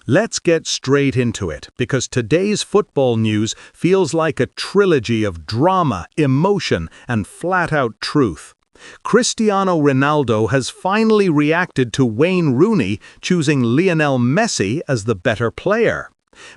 Let's get straight into it, because today's football news feels like a trilogy of drama, emotion, and flat-out truth. Cristiano Ronaldo has finally reacted to Wayne Rooney choosing Lionel Messi as the better player.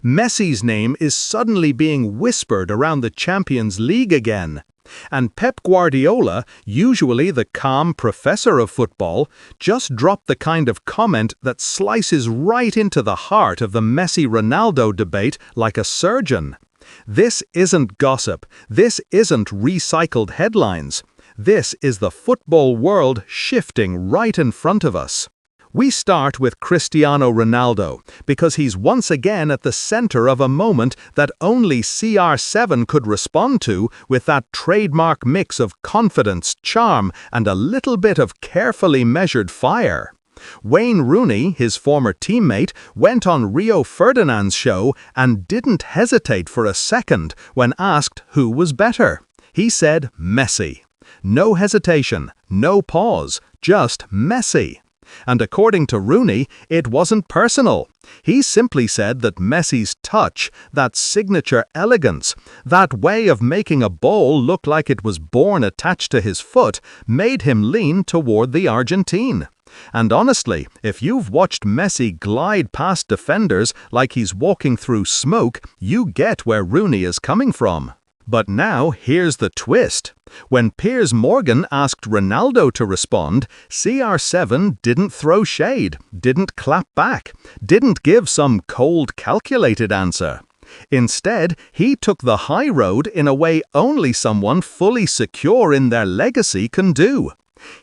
Messi's name is suddenly being whispered around the Champions League again. And Pep Guardiola, usually the calm professor of football, just dropped the kind of comment that slices right into the heart of the Messi-Ronaldo debate like a surgeon. This isn't gossip. This isn't recycled headlines. This is the football world shifting right in front of us. We start with Cristiano Ronaldo, because he's once again at the center of a moment that only CR7 could respond to with that trademark mix of confidence, charm, and a little bit of carefully measured fire. Wayne Rooney, his former teammate, went on Rio Ferdinand's show and didn't hesitate for a second when asked who was better. He said Messi. No hesitation, no pause, just Messi. And according to Rooney, it wasn't personal. He simply said that Messi's touch, that signature elegance, that way of making a ball look like it was born attached to his foot, made him lean toward the Argentine. And honestly, if you've watched Messi glide past defenders like he's walking through smoke, you get where Rooney is coming from. But now, here's the twist. When Piers Morgan asked Ronaldo to respond, CR7 didn't throw shade, didn't clap back, didn't give some cold, calculated answer. Instead, he took the high road in a way only someone fully secure in their legacy can do.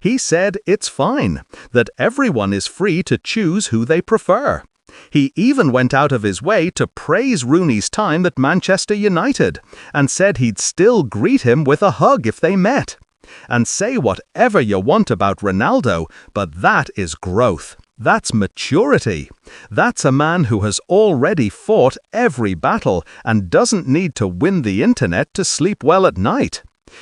He said it's fine, that everyone is free to choose who they prefer. He even went out of his way to praise Rooney's time at Manchester United and said he'd still greet him with a hug if they met. And say whatever you want about Ronaldo, but that is growth. That's maturity. That's a man who has already fought every battle and doesn't need to win the internet to sleep well at night.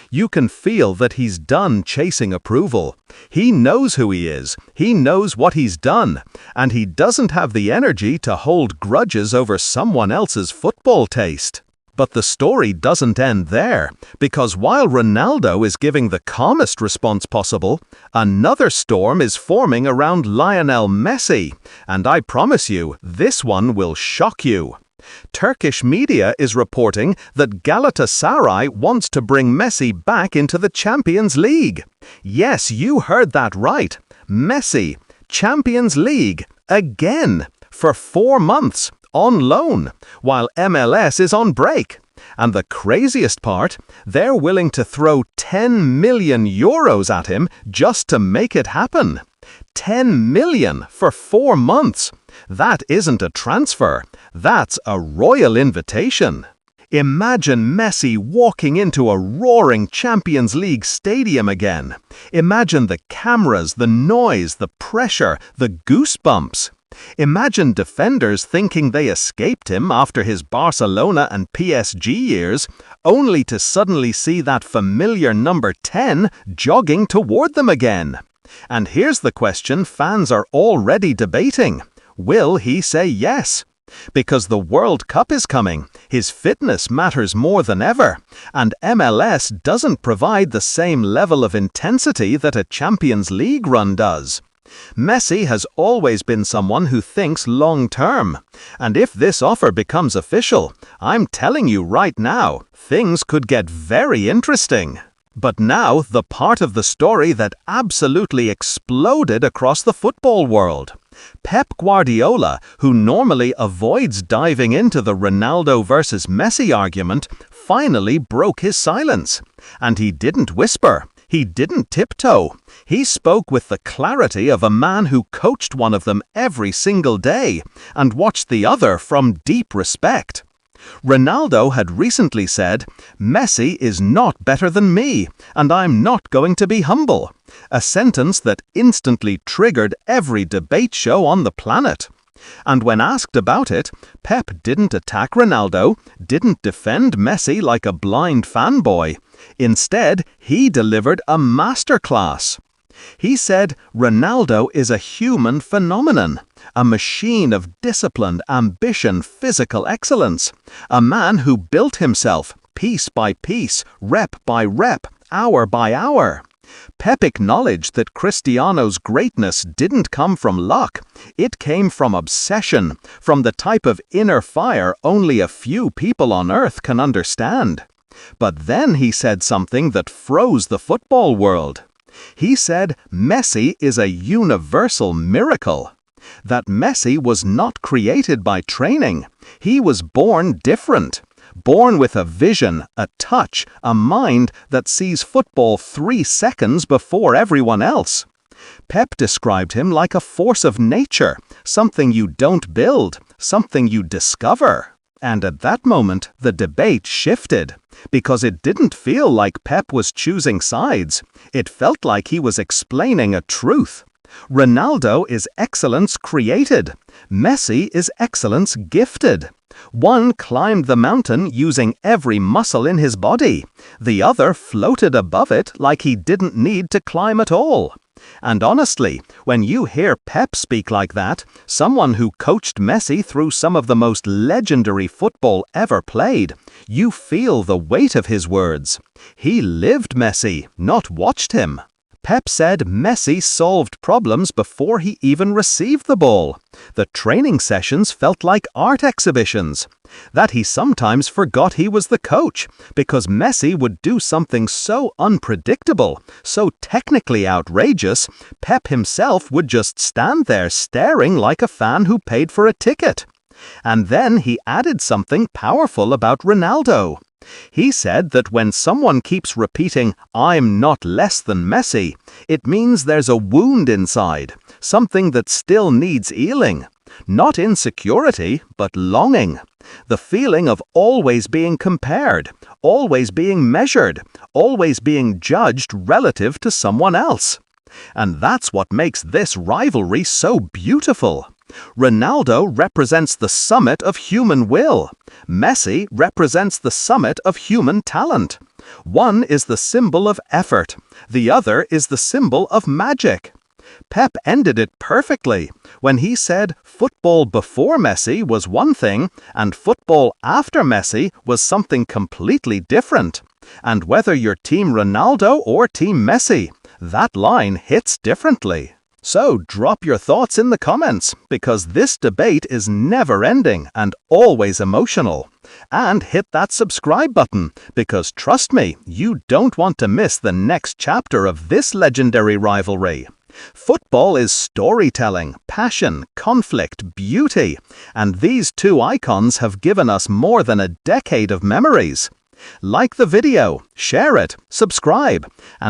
You can feel that he's done chasing approval. He knows who he is, he knows what he's done, and he doesn't have the energy to hold grudges over someone else's football taste. But the story doesn't end there, because while Ronaldo is giving the calmest response possible, another storm is forming around Lionel Messi, and I promise you, this one will shock you. Turkish media is reporting that Galatasaray wants to bring Messi back into the Champions League. Yes, you heard that right. Messi, Champions League, again, for 4 months, on loan, while MLS is on break. And the craziest part, they're willing to throw 10 million euros at him just to make it happen. 10 million for 4 months. That isn't a transfer. That's a royal invitation. Imagine Messi walking into a roaring Champions League stadium again. Imagine the cameras, the noise, the pressure, the goosebumps. Imagine defenders thinking they escaped him after his Barcelona and PSG years, only to suddenly see that familiar number 10 jogging toward them again. And here's the question fans are already debating. Will he say yes? Because the World Cup is coming, his fitness matters more than ever, and MLS doesn't provide the same level of intensity that a Champions League run does. Messi has always been someone who thinks long-term, and if this offer becomes official, I'm telling you right now, things could get very interesting. But now, the part of the story that absolutely exploded across the football world. Pep Guardiola, who normally avoids diving into the Ronaldo versus Messi argument, finally broke his silence. And he didn't whisper. He didn't tiptoe. He spoke with the clarity of a man who coached one of them every single day and watched the other from deep respect. Ronaldo had recently said, "Messi is not better than me, and I'm not going to be humble," a sentence that instantly triggered every debate show on the planet. And when asked about it, Pep didn't attack Ronaldo, didn't defend Messi like a blind fanboy. Instead, he delivered a masterclass. He said Ronaldo is a human phenomenon, a machine of discipline, ambition, physical excellence, a man who built himself piece by piece, rep by rep, hour by hour. Pep acknowledged that Cristiano's greatness didn't come from luck. It came from obsession, from the type of inner fire only a few people on earth can understand. But then he said something that froze the football world. He said Messi is a universal miracle. That Messi was not created by training. He was born different. Born with a vision, a touch, a mind that sees football 3 seconds before everyone else. Pep described him like a force of nature, something you don't build, something you discover. And at that moment, the debate shifted, because it didn't feel like Pep was choosing sides. It felt like he was explaining a truth. Ronaldo is excellence created. Messi is excellence gifted. One climbed the mountain using every muscle in his body. The other floated above it like he didn't need to climb at all. And honestly, when you hear Pep speak like that, someone who coached Messi through some of the most legendary football ever played, you feel the weight of his words. He lived Messi, not watched him. Pep said Messi solved problems before he even received the ball. The training sessions felt like art exhibitions. That he sometimes forgot he was the coach, because Messi would do something so unpredictable, so technically outrageous, Pep himself would just stand there staring like a fan who paid for a ticket. And then he added something powerful about Ronaldo. He said that when someone keeps repeating, "I'm not less than Messi," it means there's a wound inside, something that still needs healing. Not insecurity, but longing. The feeling of always being compared, always being measured, always being judged relative to someone else. And that's what makes this rivalry so beautiful. Ronaldo represents the summit of human will. Messi represents the summit of human talent. One is the symbol of effort. The other is the symbol of magic. Pep ended it perfectly when he said football before Messi was one thing and football after Messi was something completely different. And whether you're Team Ronaldo or Team Messi, that line hits differently. So drop your thoughts in the comments, because this debate is never ending and always emotional. And hit that subscribe button, because trust me, you don't want to miss the next chapter of this legendary rivalry. Football is storytelling, passion, conflict, beauty, and these two icons have given us more than a decade of memories. Like the video, share it, subscribe, and